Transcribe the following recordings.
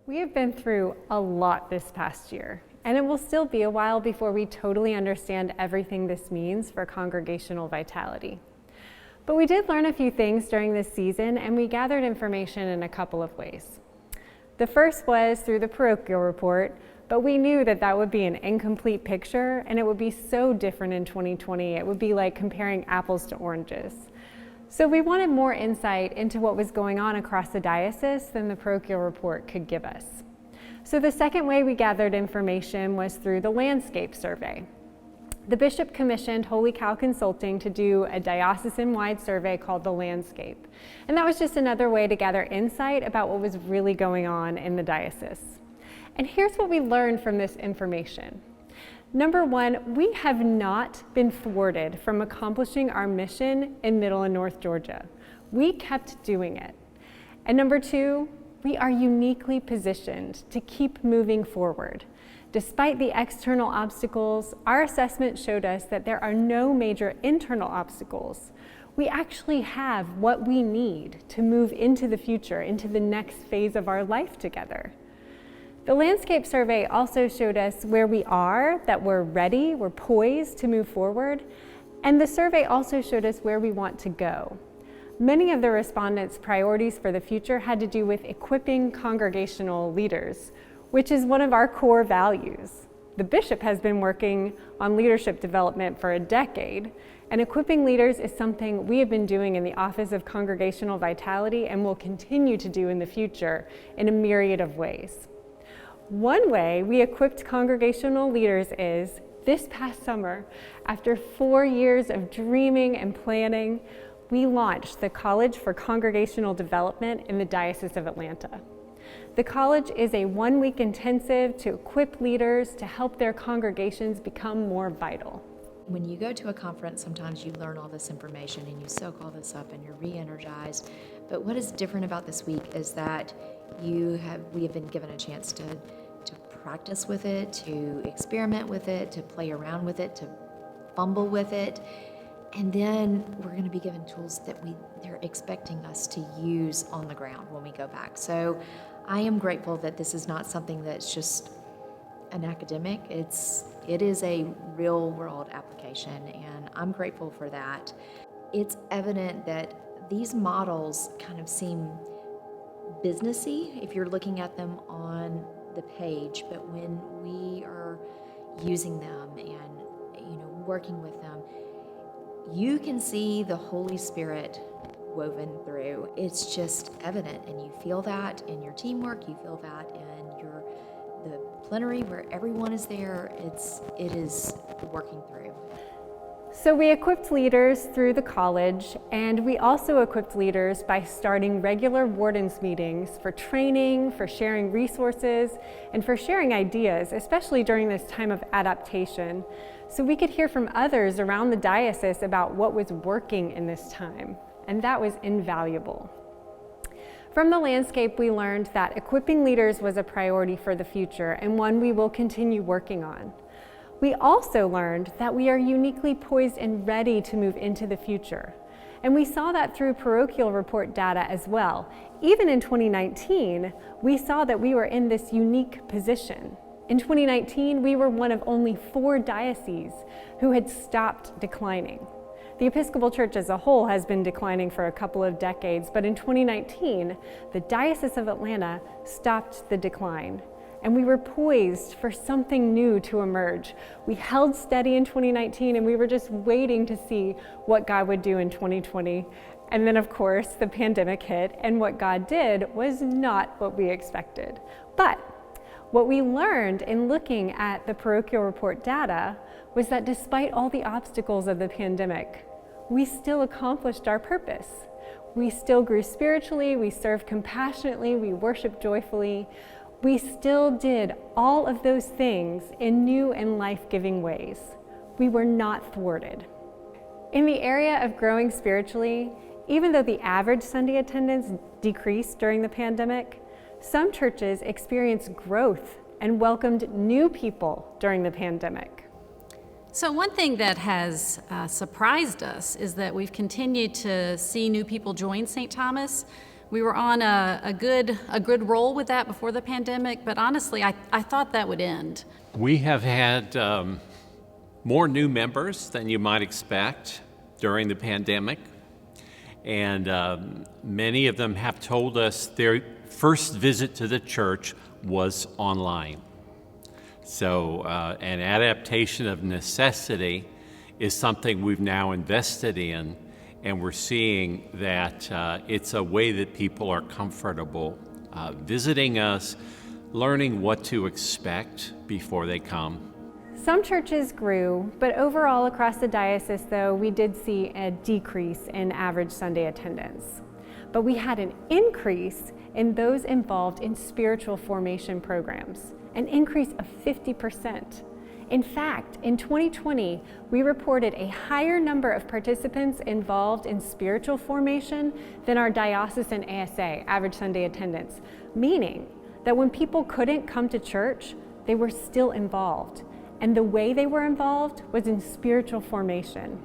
We have been through a lot this past year, and it will still be a while before we totally understand everything this means for congregational vitality. But we did learn a few things during this season, and we gathered information in a couple of ways. The first was through the parochial report, but we knew that that would be an incomplete picture, and it would be so different in 2020. It would be like comparing apples to oranges. So we wanted more insight into what was going on across the diocese than the parochial report could give us. So the second way we gathered information was through the landscape survey. The bishop commissioned Holy Cow Consulting to do a diocesan-wide survey called the Landscape. And that was just another way to gather insight about what was really going on in the diocese. And here's what we learned from this information. Number one, we have not been thwarted from accomplishing our mission in Middle and North Georgia. We kept doing it. And number two, we are uniquely positioned to keep moving forward. Despite the external obstacles, our assessment showed us that there are no major internal obstacles. We actually have what we need to move into the future, into the next phase of our life together. The landscape survey also showed us where we are, that we're ready, we're poised to move forward, and the survey also showed us where we want to go. Many of the respondents' priorities for the future had to do with equipping congregational leaders, which is one of our core values. The bishop has been working on leadership development for a decade, and equipping leaders is something we have been doing in the Office of Congregational Vitality and will continue to do in the future in a myriad of ways. One way we equipped congregational leaders is, this past summer, after 4 years of dreaming and planning, we launched the College for Congregational Development in the Diocese of Atlanta. The college is a 1-week intensive to equip leaders to help their congregations become more vital. When you go to a conference, sometimes you learn all this information and you soak all this up and you're re-energized. But what is different about this week is that we have been given a chance to practice with it, to experiment with it, to play around with it, to fumble with it. And then we're going to be given tools that they're expecting us to use on the ground when we go back. So I am grateful that this is not something that's just an academic. It is a real world application, and I'm grateful for that. It's evident that these models kind of seem businessy if you're looking at them on the page, but when we are using them and working with them, you can see the Holy Spirit woven through. It's just evident, and you feel that in your teamwork, you feel that in the plenary where everyone is there. It is working through. So we equipped leaders through the college, and we also equipped leaders by starting regular wardens meetings for training, for sharing resources, and for sharing ideas, especially during this time of adaptation, so we could hear from others around the diocese about what was working in this time, and that was invaluable. From the landscape, we learned that equipping leaders was a priority for the future and one we will continue working on. We also learned that we are uniquely poised and ready to move into the future. And we saw that through parochial report data as well. Even in 2019, we saw that we were in this unique position. In 2019, we were one of only 4 dioceses who had stopped declining. The Episcopal Church as a whole has been declining for a couple of decades, but in 2019, the Diocese of Atlanta stopped the decline. And we were poised for something new to emerge. We held steady in 2019, and we were just waiting to see what God would do in 2020. And then, of course, the pandemic hit, and what God did was not what we expected. But what we learned in looking at the parochial report data was that despite all the obstacles of the pandemic, we still accomplished our purpose. We still grew spiritually, we served compassionately, we worshiped joyfully. We still did all of those things in new and life-giving ways. We were not thwarted. In the area of growing spiritually, even though the average Sunday attendance decreased during the pandemic, some churches experienced growth and welcomed new people during the pandemic. So one thing that has surprised us is that we've continued to see new people join St. Thomas. We were on a good roll with that before the pandemic, but honestly, I thought that would end. We have had more new members than you might expect during the pandemic, and many of them have told us their first visit to the church was online. So an adaptation of necessity is something we've now invested in, and we're seeing that it's a way that people are comfortable visiting us, learning what to expect before they come. Some churches grew, but overall across the diocese, though, we did see a decrease in average Sunday attendance. But we had an increase in those involved in spiritual formation programs, an increase of 50%. In fact, in 2020, we reported a higher number of participants involved in spiritual formation than our diocesan ASA, average Sunday attendance, meaning that when people couldn't come to church, they were still involved. And the way they were involved was in spiritual formation.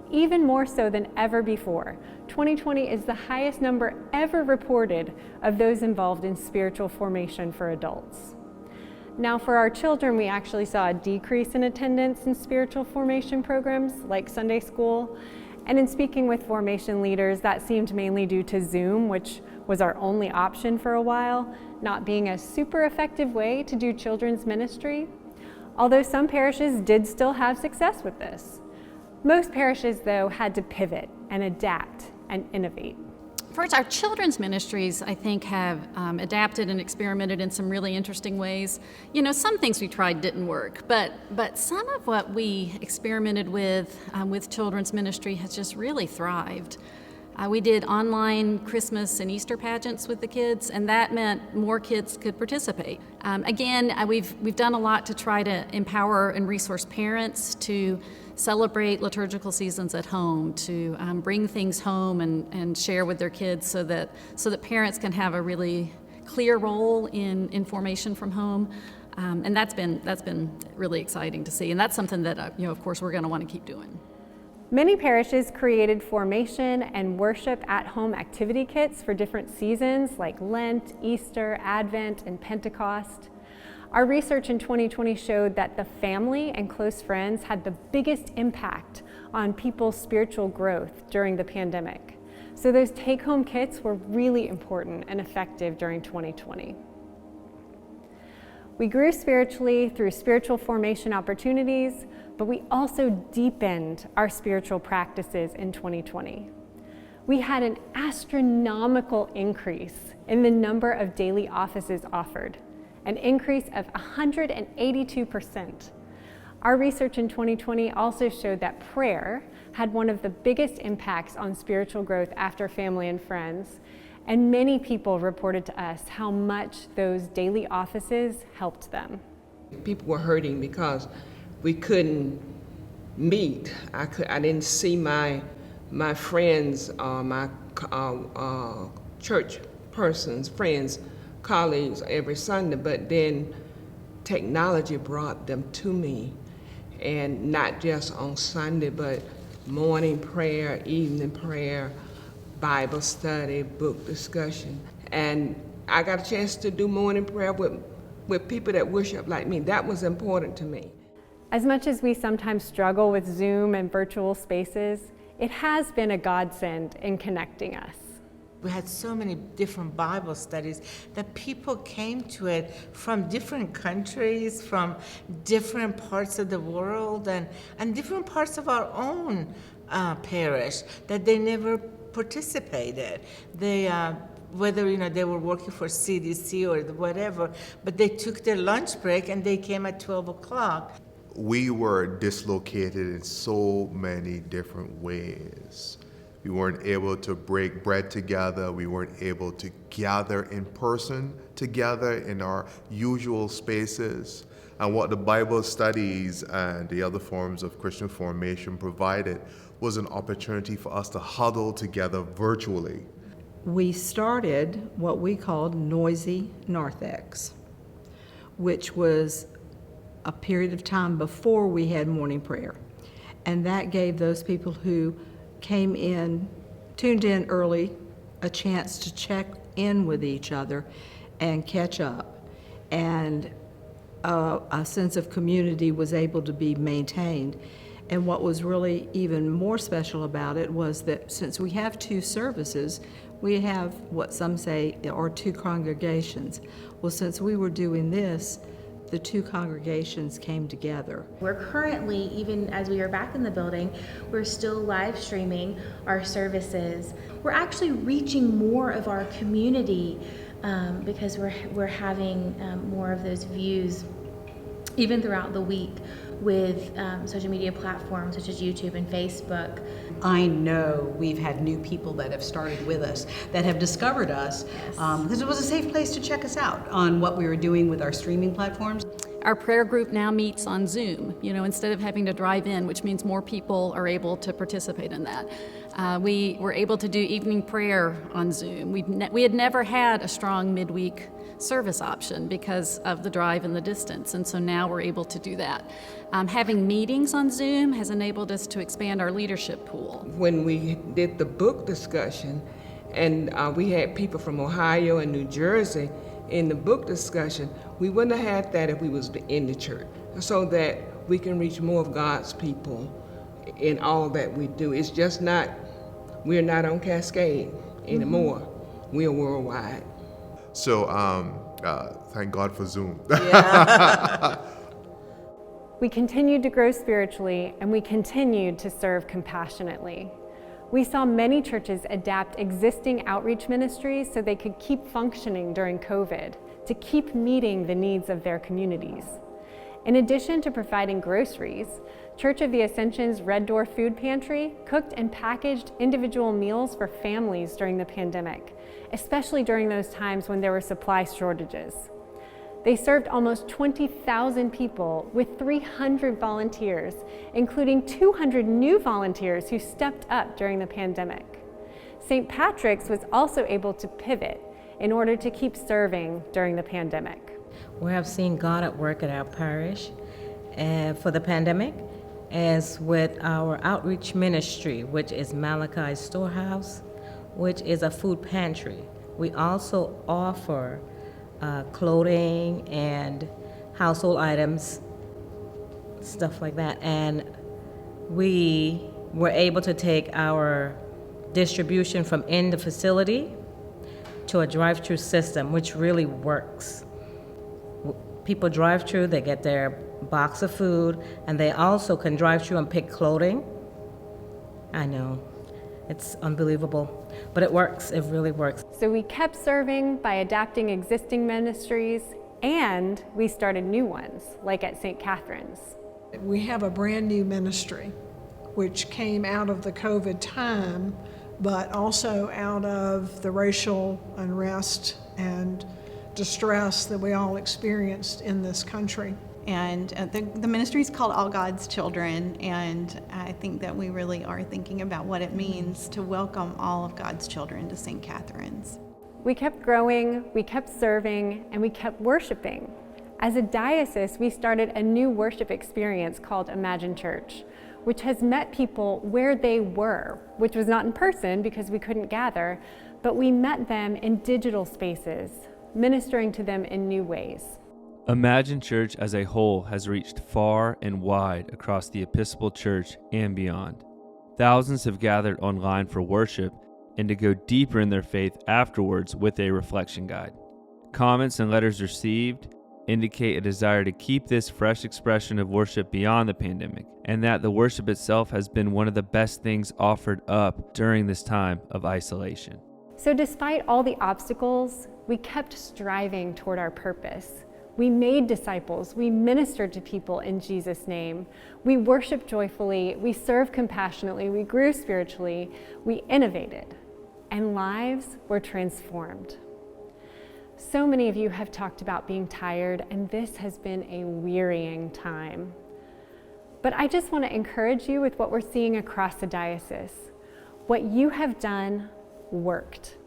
Even more so than ever before, 2020 is the highest number ever reported of those involved in spiritual formation for adults. Now for our children, we actually saw a decrease in attendance in spiritual formation programs like Sunday school. And in speaking with formation leaders, that seemed mainly due to Zoom, which was our only option for a while, not being a super effective way to do children's ministry. Although some parishes did still have success with this. Most parishes, though, had to pivot and adapt and innovate. First, our children's ministries, I think, have adapted and experimented in some really interesting ways. You know, some things we tried didn't work, but some of what we experimented with children's ministry has just really thrived. We did online Christmas and Easter pageants with the kids, and that meant more kids could participate. We've done a lot to try to empower and resource parents to celebrate liturgical seasons at home, to bring things home and share with their kids so that parents can have a really clear role in formation from home. And that's been really exciting to see, and that's something that of course we're going to want to keep doing. Many parishes created formation and worship at-home activity kits for different seasons like Lent, Easter, Advent, and Pentecost. Our research in 2020 showed that the family and close friends had the biggest impact on people's spiritual growth during the pandemic. So those take-home kits were really important and effective during 2020. We grew spiritually through spiritual formation opportunities, but we also deepened our spiritual practices in 2020. We had an astronomical increase in the number of daily offices offered, an increase of 182%. Our research in 2020 also showed that prayer had one of the biggest impacts on spiritual growth after family and friends, and many people reported to us how much those daily offices helped them. People were hurting because we couldn't meet. I didn't see my friends, my church persons, friends, colleagues every Sunday, but then technology brought them to me, and not just on Sunday, but morning prayer, evening prayer, Bible study, book discussion. And I got a chance to do morning prayer with people that worship like me. That was important to me. As much as we sometimes struggle with Zoom and virtual spaces, it has been a godsend in connecting us. We had so many different Bible studies that people came to it from different countries, from different parts of the world, and different parts of our own parish that they never participated. They, whether they were working for CDC or whatever, but they took their lunch break and they came at 12 o'clock. We were dislocated in so many different ways. We weren't able to break bread together. We weren't able to gather in person together in our usual spaces. And what the Bible studies and the other forms of Christian formation provided was an opportunity for us to huddle together virtually. We started what we called Noisy Narthex, which was a period of time before we had morning prayer. And that gave those people who came in, tuned in early a chance to check in with each other and catch up. And a sense of community was able to be maintained. And what was really even more special about it was that since we have 2 services, we have what some say are 2 congregations. Well, since we were doing this, the 2 congregations came together. We're currently, even as we are back in the building, we're still live streaming our services. We're actually reaching more of our community because we're having more of those views even throughout the week with social media platforms such as YouTube and Facebook. I know we've had new people that have started with us, that have discovered us, because it was a safe place to check us out on what we were doing with our streaming platforms. Our prayer group now meets on Zoom, instead of having to drive in, which means more people are able to participate in that. We were able to do evening prayer on Zoom. We had never had a strong midweek service option because of the drive and the distance, and so now we're able to do that. Having meetings on Zoom has enabled us to expand our leadership pool. When we did the book discussion, and we had people from Ohio and New Jersey in the book discussion, we wouldn't have had that if we was in the church, so that we can reach more of God's people in all that we do. It's just not, we're not on Cascade anymore. We are worldwide. So thank God for Zoom. We continued to grow spiritually, and we continued to serve compassionately. We saw many churches adapt existing outreach ministries so they could keep functioning during COVID, to keep meeting the needs of their communities. In addition to providing groceries, Church of the Ascension's Red Door Food Pantry cooked and packaged individual meals for families during the pandemic, especially during those times when there were supply shortages. They served almost 20,000 people with 300 volunteers, including 200 new volunteers who stepped up during the pandemic. St. Patrick's was also able to pivot in order to keep serving during the pandemic. We have seen God at work at our parish for the pandemic, as with our outreach ministry, which is Malachi's Storehouse, which is a food pantry. We also offer clothing and household items, stuff like that. And we were able to take our distribution from in the facility to a drive-through system, which really works. People drive through, they get their box of food, and they also can drive through and pick clothing. I know, it's unbelievable, but it works, it really works. So we kept serving by adapting existing ministries, and we started new ones, like at St. Catherine's. We have a brand new ministry, which came out of the COVID time, but also out of the racial unrest and distress that we all experienced in this country. And the ministry is called All God's Children, and I think that we really are thinking about what it means to welcome all of God's children to St. Catherine's. We kept growing, we kept serving, and we kept worshiping. As a diocese, we started a new worship experience called Imagine Church, which has met people where they were, which was not in person because we couldn't gather, but we met them in digital spaces, ministering to them in new ways. Imagine Church as a whole has reached far and wide across the Episcopal Church and beyond. Thousands have gathered online for worship and to go deeper in their faith afterwards with a reflection guide. Comments and letters received indicate a desire to keep this fresh expression of worship beyond the pandemic, and that the worship itself has been one of the best things offered up during this time of isolation. So despite all the obstacles, we kept striving toward our purpose. We made disciples, we ministered to people in Jesus' name, we worshiped joyfully, we served compassionately, we grew spiritually, we innovated, and lives were transformed. So many of you have talked about being tired, and this has been a wearying time. But I just want to encourage you with what we're seeing across the diocese. What you have done worked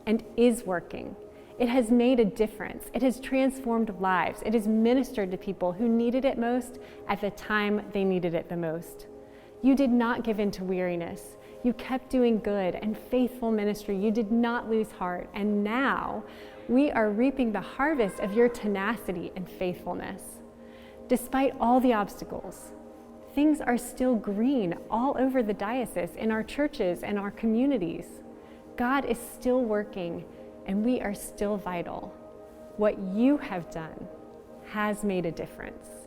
and is working. It has made a difference. It has transformed lives. It has ministered to people who needed it most at the time they needed it the most. You did not give in to weariness. You kept doing good and faithful ministry. You did not lose heart. And now we are reaping the harvest of your tenacity and faithfulness. Despite all the obstacles, things are still green all over the diocese, in our churches and our communities. God is still working, and we are still vital. What you have done has made a difference.